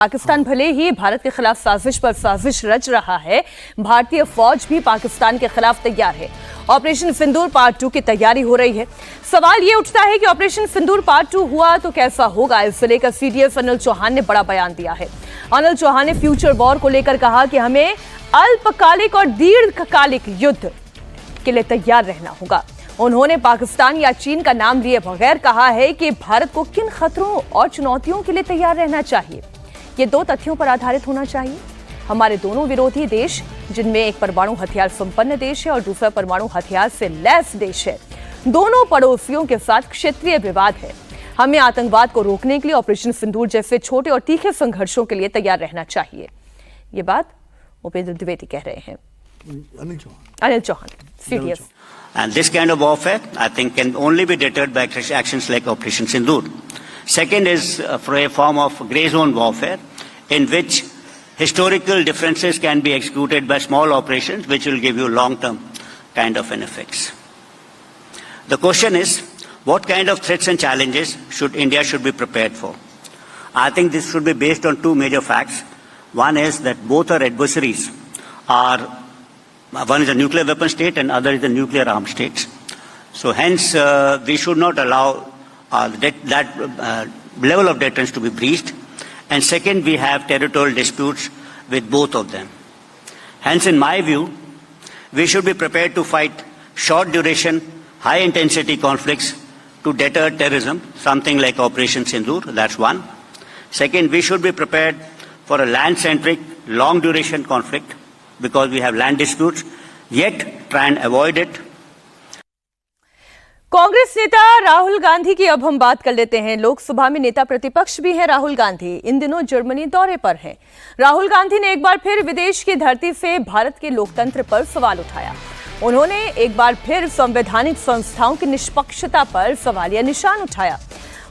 पाकिस्तान भले ही भारत के खिलाफ साजिश पर साजिश रच रहा है, भारतीय फौज भी पाकिस्तान के खिलाफ तैयार है। ऑपरेशन सिंदूर पार्ट 2 की तैयारी हो रही है। सवाल यह उठता है कि ऑपरेशन सिंदूर पार्ट 2 हुआ तो कैसा होगा। इससे लेकर सीडीएस अनिल चौहान ने बड़ा बयान दिया है। अनिल चौहान ने फ्यूचर वॉर को लेकर कहा कि हमें अल्पकालिक और दीर्घकालिक युद्ध के लिए तैयार रहना होगा। उन्होंने पाकिस्तान या चीन का नाम लिए बगैर कहा है कि भारत को किन खतरों और चुनौतियों के लिए तैयार रहना चाहिए। ये दो तथ्यों पर आधारित होना चाहिए। हमारे दोनों विरोधी देश, जिनमें एक परमाणु हथियार संपन्न देश है और दूसरा परमाणु हथियार से लैस देश है, दोनों पड़ोसियों के साथ क्षेत्रीय विवाद है। हमें आतंकवाद को रोकने के लिए ऑपरेशन सिंदूर जैसे छोटे और तीखे संघर्षों के लिए तैयार रहना चाहिए। ये बात उपेंद्र द्विवेदी कह रहे हैं। Anil Chauhan, CDS. And this kind of warfare, I think, can only be deterred by actions like Operation Sindoor. Second is for a form of grey zone warfare, in which historical differences can be executed by small operations, which will give you long-term kind of an effects. The question is, what kind of threats and challenges India should be prepared for? I think this should be based on two major facts. One is that both our adversaries are, one is a nuclear weapon state and other is a nuclear armed states. So hence, we should not allow that level of deterrence to be breached. And second, we have territorial disputes with both of them. Hence, in my view, we should be prepared to fight short duration, high intensity conflicts to deter terrorism, something like Operation Sindoor, that's one. Second, we should be prepared for a land-centric, long duration conflict because we have land disputes, yet try and avoid it. Congress नेता राहुल गांधी की अब हम बात कर लेते हैं। लोकसभा में नेता प्रतिपक्ष भी हैं राहुल गांधी। इन दिनों जर्मनी दौरे पर हैं। राहुल गांधी ने एक बार फिर विदेश की धरती से भारत के लोकतंत्र पर सवाल उठाया। उन्होंने एक बार फिर संवैधानिक संस्थाओं की निष्पक्षता पर सवालिया निशान उठाया।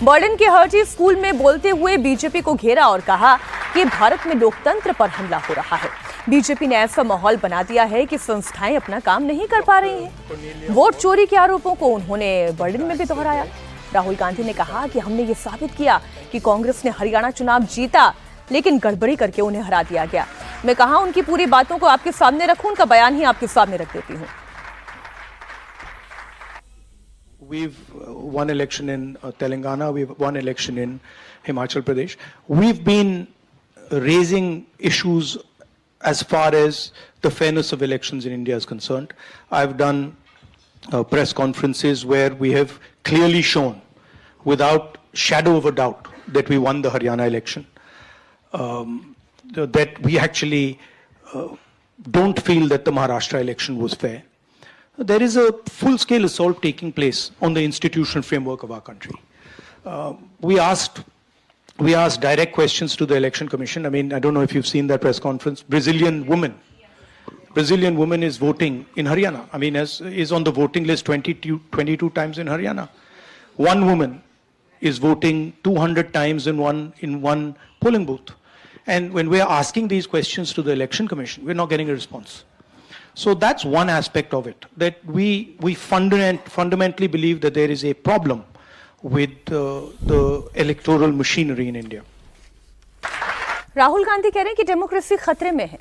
बर्लिन के हर्टी स्कूल में बोलते हुए बीजेपी को घेरा और कहा कि भारत में लोकतंत्र पर हमला हो रहा है। बीजेपी ने ऐसा माहौल बना दिया है कि संस्थाएं अपना काम नहीं कर पा रही हैं। वोट चोरी के आरोपों को उन्होंने बर्लिन में भी दोहराया। राहुल गांधी ने कहा कि हमने ये साबित किया कि कांग्रेस ने हरियाणा चुनाव जीता, लेकिन गड़बड़ी करके उन्हें हरा दिया गया। मैं कहा उनकी पूरी बातों को आपके सामने रखूं, उनका बयान ही आपके सामने रख देती हूं। We've won election in Telangana, we've won election in Himachal Pradesh. We've been raising issues as far as the fairness of elections in India is concerned. I've done press conferences where we have clearly shown, without shadow of a doubt, that we won the Haryana election. That we actually don't feel that the Maharashtra election was fair. There is a full-scale assault taking place on the institutional framework of our country. We asked direct questions to the Election Commission. I mean, I don't know if you've seen that press conference. Brazilian woman is voting in Haryana. I mean, is on the voting list 22 times in Haryana. One woman is voting 200 times in one polling booth. And when we're asking these questions to the Election Commission, we're not getting a response. So that's one aspect of it, that we fundamentally believe that there is a problem with the electoral machinery in India. Rahul Gandhi कह रहे हैं कि democracy खतरे में है।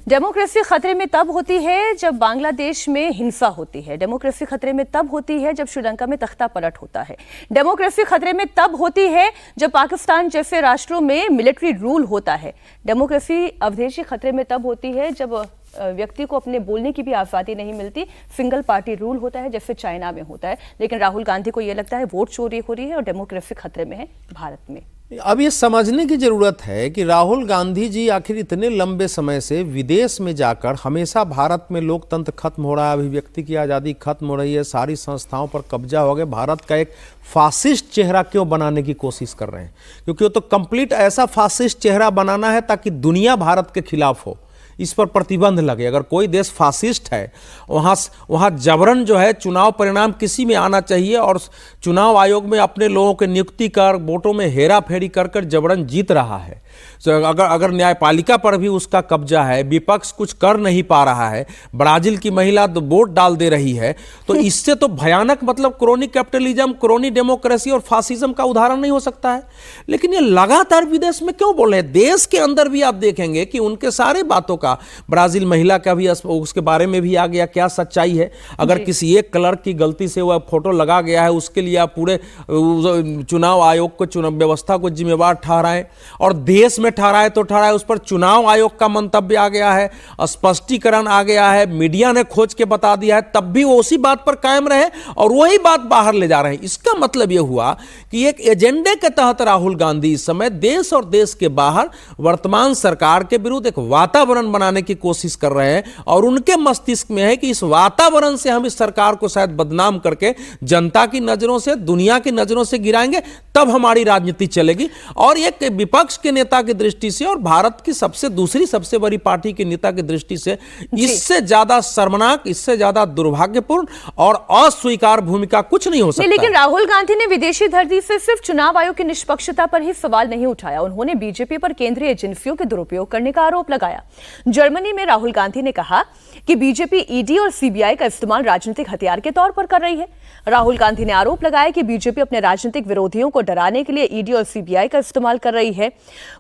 Democracy खतरे में तब होती है जब बांग्लादेश में हिंसा होती है। डेमोक्रेसी खतरे में तब होती है जब श्रीलंका में तख्ता पलट होता है। डेमोक्रेसी खतरे में तब होती है जब पाकिस्तान जैसे राष्ट्रों में मिलिट्री रूल होता है। डेमोक्रेसी अवधेशी खतरे में तब होती है जब व्यक्ति को अपने बोलने की भी आज़ादी नहीं मिलती, सिंगल पार्टी रूल होता है जैसे चाइना में होता है। लेकिन राहुल गांधी को यह लगता है वोट चोरी हो रही है और डेमोक्रेसी खतरे में है भारत में। अब ये समझने की जरूरत है कि राहुल गांधी जी आखिर इतने लंबे समय से विदेश में जाकर हमेशा भारत में लोकतंत्र खत्म हो रहा है, अभिव्यक्ति की आज़ादी खत्म हो रही है, सारी संस्थाओं पर कब्जा हो गया, भारत का एक फासिस्ट चेहरा क्यों बनाने की कोशिश कर रहे हैं? क्योंकि वो तो कंप्लीट ऐसा फासिस्ट चेहरा बनाना है ताकि दुनिया भारत के खिलाफ हो, इस पर प्रतिबंध लगे। अगर कोई देश फासिस्ट है, वहाँ जबरन जो है चुनाव परिणाम किसी में आना चाहिए और चुनाव आयोग में अपने लोगों के नियुक्ति कर वोटों में हेरा फेरी कर जबरन जीत रहा है। तो अगर न्यायपालिका पर भी उसका कब्जा है, विपक्ष कुछ कर नहीं पा रहा है, ब्राजील की महिला तो वोट डाल दे रही है, तो इससे तो भयानक मतलब क्रोनी कैपिटलिज्म, क्रोनी डेमोक्रेसी और फासिज्म का उदाहरण नहीं हो सकता है। लेकिन ये लगातार विदेश में क्यों बोल रहे हैं? देश के अंदर भी आप देखेंगे कि उनके सारे बातों का, ब्राजील महिला का भी उसके बारे में भी आ गया, क्या सच्चाई है। अगर किसी एक क्लर्क की गलती से वह फोटो लगा गया है, उसके लिए आप पूरे चुनाव आयोग को, चुनाव व्यवस्था को जिम्मेवार ठहराएं, और देश में ठहराए तो ठहराए, उस पर चुनाव आयोग का मंतव्य आ गया है, स्पष्टीकरण आ गया है, मीडिया ने खोज के बता दिया है, तब भी वो उसी बात पर कायम रहे और वही बात बाहर ले जा रहे हैं। इसका मतलब यह हुआ कि एक एजेंडे के तहत राहुल गांधी इस समय देश और देश के बाहर वर्तमान सरकार के विरुद्ध एक वातावरण बनाने की कोशिश कर रहे हैं, और उनके मस्तिष्क में है कि इस वातावरण से हम इस सरकार को शायद बदनाम करके जनता की नजरों से, दुनिया की नजरों से गिराएंगे, तब हमारी राजनीति चलेगी। और एक विपक्ष के नेता की दृष्टि से और भारत की दूसरी सबसे बड़ी पार्टी के नेता की दृष्टि से इससे ज्यादा शर्मनाक, इससे ज्यादा दुर्भाग्यपूर्ण और अस्वीकार भूमिका कुछ नहीं हो सकता। लेकिन राहुल गांधी ने विदेशी धरती से सिर्फ चुनाव आयोग की निष्पक्षता पर ही सवाल नहीं उठाया, उन्होंने बीजेपी पर केंद्रीय एजेंसियों के दुरुपयोग करने का आरोप लगाया। जर्मनी में राहुल गांधी ने कहा कि बीजेपी ईडी और सीबीआई का इस्तेमाल राजनीतिक हथियार के तौर पर कर रही है। राहुल गांधी ने आरोप लगाया कि बीजेपी अपने राजनीतिक विरोधियों को डराने के लिए ईडी और सीबीआई का इस्तेमाल कर रही है।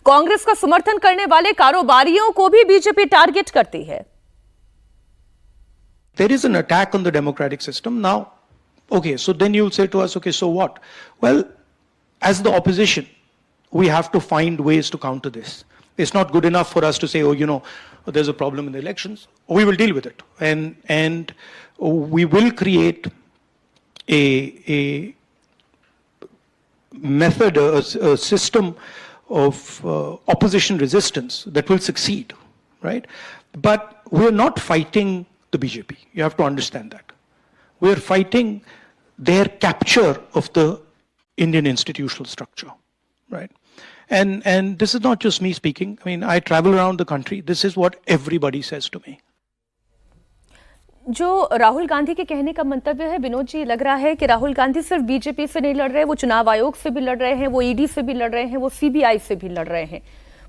कांग्रेस का समर्थन करने वाले कारोबारियों को भी बीजेपी टारगेट करती है। There is an attack on the democratic system. Now, okay, so then you'll say to us, okay, so what? Well, as the opposition, we have to find ways to counter this. It's not good enough for us to say, oh, you know, there's a problem in the elections. We will deal with it. And we will create a method, a system of opposition resistance that will succeed, right? But we're not fighting the BJP. You have to understand that. We're fighting their capture of the Indian institutional structure, right? And this is not just me speaking. I mean, I travel around the country. This is what everybody says to me. जो राहुल गांधी के कहने का मंतव्य है, विनोद जी, लग रहा है कि राहुल गांधी सिर्फ बीजेपी से नहीं लड़ रहे, वो चुनाव आयोग से भी लड़ रहे हैं, वो ईडी से भी लड़ रहे हैं, वो सीबीआई से भी लड़ रहे हैं।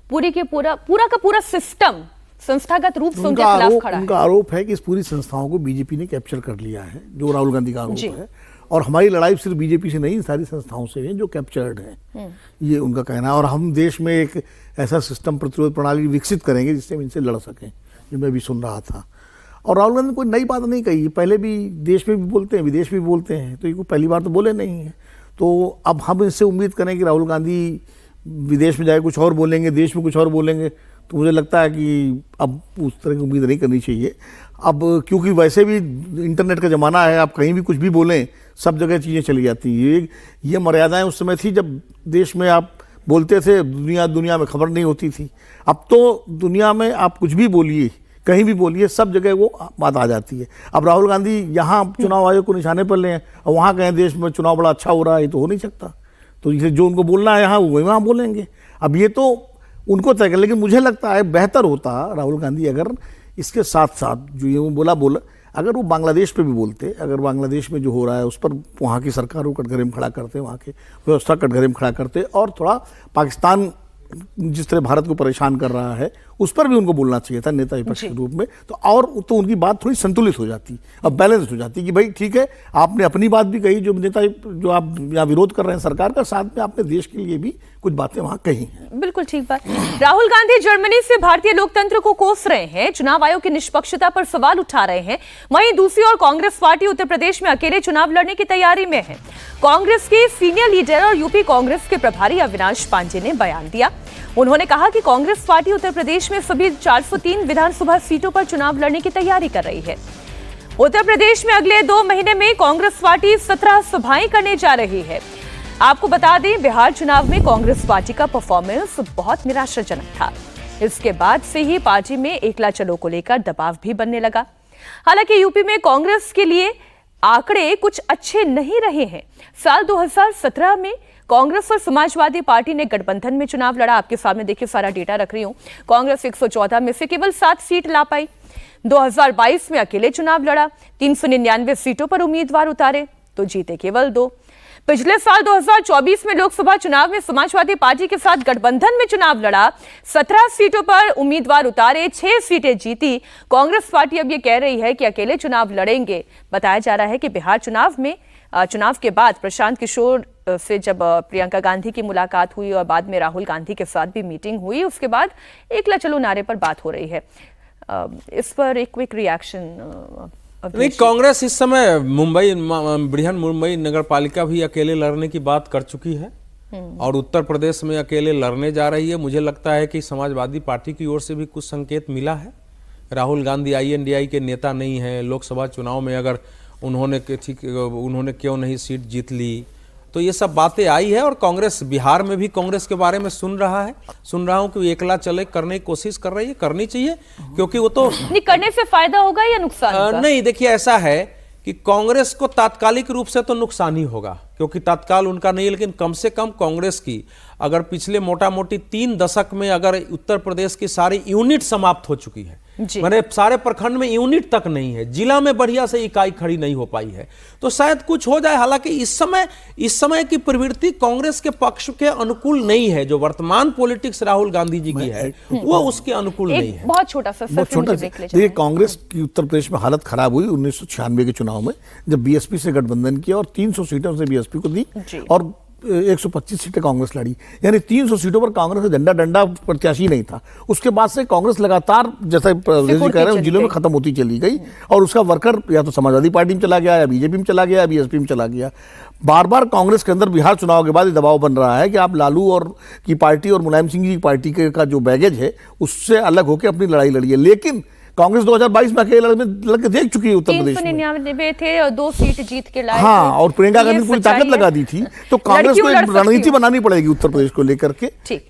पूरा का पूरा सिस्टम संस्थागत रूप से उनके खिलाफ खड़ा है। उनका आरोप है कि इस पूरी संस्थाओं को बीजेपी ने कैप्चर कर लिया है, जो राहुल गांधी का आरोप है। और हमारी लड़ाई सिर्फ बीजेपी से नहीं, सारी संस्थाओं से है जो कैप्चर्ड है, ये उनका कहना है। और हम देश में एक ऐसा सिस्टम, प्रतिरोध प्रणाली विकसित करेंगे जिससे हम इनसे लड़ सकें, जो मैं भी सुन रहा था। और राहुल गांधी ने कोई नई बात नहीं कही, पहले भी देश में भी बोलते हैं, विदेश में भी बोलते हैं, तो ये कोई पहली बार तो बोले नहीं है। तो अब हम इससे उम्मीद करें कि राहुल गांधी विदेश में जाए कुछ और बोलेंगे, देश में कुछ और बोलेंगे, तो मुझे लगता है कि अब उस तरह की उम्मीद नहीं करनी चाहिए। अब क्योंकि वैसे भी इंटरनेट का ज़माना है, आप कहीं भी कुछ भी बोलें, सब जगह चीज़ें चली जाती हैं। ये मर्यादाएं उस समय थी जब देश में आप बोलते थे, दुनिया में खबर नहीं होती थी। अब तो दुनिया में आप कुछ भी बोलिए, कहीं भी बोलिए, सब जगह वो बात आ जाती है। अब राहुल गांधी यहाँ चुनाव आयोग को निशाने पर लें और वहाँ कहें देश में चुनाव बड़ा अच्छा हो रहा है, ये तो हो नहीं सकता। तो इसे जो उनको बोलना है यहाँ, वही वहाँ बोलेंगे। अब ये तो उनको तय कर, लेकिन मुझे लगता है बेहतर होता राहुल गांधी अगर इसके साथ साथ जो ये बोला अगर वो बांग्लादेश पे भी बोलते, अगर बांग्लादेश में जो हो रहा है उस पर वहाँ की सरकार को कटघरे में खड़ा करते, वहाँ की व्यवस्था कटघरे में खड़ा करते, और थोड़ा पाकिस्तान जिस तरह भारत को परेशान कर रहा है उस पर भी उनको बोलना चाहिए था नेता विपक्ष के रूप में। तो उनकी बात थोड़ी संतुलित हो जाती, अब बैलेंस हो जाती कि भाई ठीक है, आपने अपनी बात भी कही, जो नेता जो आप यहाँ विरोध कर रहे हैं सरकार का, साथ में आपने देश के लिए भी कुछ बातें वहाँ कही हैं। बिल्कुल ठीक बात। राहुल गांधी जर्मनी से भारतीय लोकतंत्र को कोस रहे हैं, चुनाव आयोग की निष्पक्षता पर सवाल उठा रहे हैं। वहीं दूसरी ओर कांग्रेस पार्टी उत्तर प्रदेश में अकेले चुनाव लड़ने की तैयारी में है। कांग्रेस के सीनियर लीडर और यूपी कांग्रेस के प्रभारी अविनाश पांडे ने बयान दिया। उन्होंने कहा कि कांग्रेस पार्टी उत्तर प्रदेश में सभी 403 विधानसभा सीटों पर चुनाव लड़ने की तैयारी कर रही है। उत्तर प्रदेश में अगले 2 महीने में कांग्रेस पार्टी 17 सभाएं करने जा रही है। आपको बता दें, बिहार चुनाव में कांग्रेस पार्टी का परफॉर्मेंस बहुत निराशाजनक था। इसके बाद से ही पार्टी में एकला चलो को लेकर दबाव भी बनने लगा। हालांकि यूपी में कांग्रेस के लिए आंकड़े कुछ अच्छे नहीं रहे हैं। साल 2017 में कांग्रेस और समाजवादी पार्टी ने गठबंधन में चुनाव लड़ा। आपके सामने देखिए, सारा डेटा रख रही हूं। कांग्रेस 114 में से केवल 7 सीट ला पाई। 2022 में अकेले चुनाव लड़ा, 399 सीटों पर उम्मीदवार उतारे तो जीते केवल 2। पिछले साल 2024 में लोकसभा चुनाव में समाजवादी पार्टी के साथ गठबंधन में चुनाव लड़ा, 17 सीटों पर उम्मीदवार उतारे, 6 सीटें जीती। कांग्रेस पार्टी अब ये कह रही है कि अकेले चुनाव लड़ेंगे। बताया जा रहा है कि बिहार चुनाव के बाद प्रशांत किशोर से जब प्रियंका गांधी की मुलाकात हुई और बाद में राहुल गांधी के साथ भी मीटिंग हुई, उसके बाद एकला चलो नारे पर बात हो रही है। इस पर एक क्विक रिएक्शन। नहीं, कांग्रेस इस समय बृहन मुंबई नगर पालिका भी अकेले लड़ने की बात कर चुकी है और उत्तर प्रदेश में अकेले लड़ने जा रही है। मुझे लगता है कि समाजवादी पार्टी की ओर से भी कुछ संकेत मिला है। राहुल गांधी INDI के नेता नहीं है। लोकसभा चुनाव में अगर उन्होंने क्यों नहीं सीट जीत ली, तो ये सब बातें आई है। और कांग्रेस बिहार में भी कांग्रेस के बारे में सुन रहा हूं कि एकला चले करने की कोशिश कर रही है। करनी चाहिए, क्योंकि वो तो नहीं करने से फायदा होगा या नुकसान? नहीं, देखिए ऐसा है कि कांग्रेस को तात्कालिक रूप से तो नुकसान ही होगा, क्योंकि तत्काल उनका नहीं, लेकिन कम से कम कांग्रेस की अगर पिछले मोटा मोटी 3 दशक में अगर उत्तर प्रदेश की सारी यूनिट समाप्त हो चुकी है, मैंने सारे प्रखंड में यूनिट तक नहीं है, जिला में बढ़िया से इकाई खड़ी नहीं हो पाई है, तो शायद कुछ हो जाए। हालांकि इस समय की प्रवृत्ति कांग्रेस के पक्ष के अनुकूल नहीं है। जो वर्तमान पॉलिटिक्स राहुल गांधी जी की है वो उसके अनुकूल नहीं है। बहुत छोटा सा देखिए, कांग्रेस की उत्तर प्रदेश में हालत खराब हुई 1996 के चुनाव में, जब BSP से गठबंधन किया और 300 सीटों से BSP को दी और 125 सीटें कांग्रेस लड़ी। यानी 300 सीटों पर कांग्रेस का झंडा डंडा प्रत्याशी नहीं था। उसके बाद से कांग्रेस लगातार, जैसा जी कह रहे हैं, जिलों में खत्म होती चली गई और उसका वर्कर या तो समाजवादी पार्टी में चला गया, या BJP में चला गया, या BSP में चला गया। बार बार कांग्रेस के अंदर बिहार चुनाव के बाद दबाव बन रहा है कि आप लालू और की पार्टी और मुलायम सिंह की पार्टी का जो बैगेज है उससे अलग होकर अपनी लड़ाई लड़िए। लेकिन कांग्रेस 2022 में अकेले लड़के देख चुकी है उत्तर प्रदेश में। 399 थे और 2 सीट जीत के लाए। हाँ, और प्रियंका गांधी पूरी ताकत लगा दी थी। तो कांग्रेस को एक रणनीति बनानी पड़ेगी उत्तर प्रदेश को लेकर के। ठीक।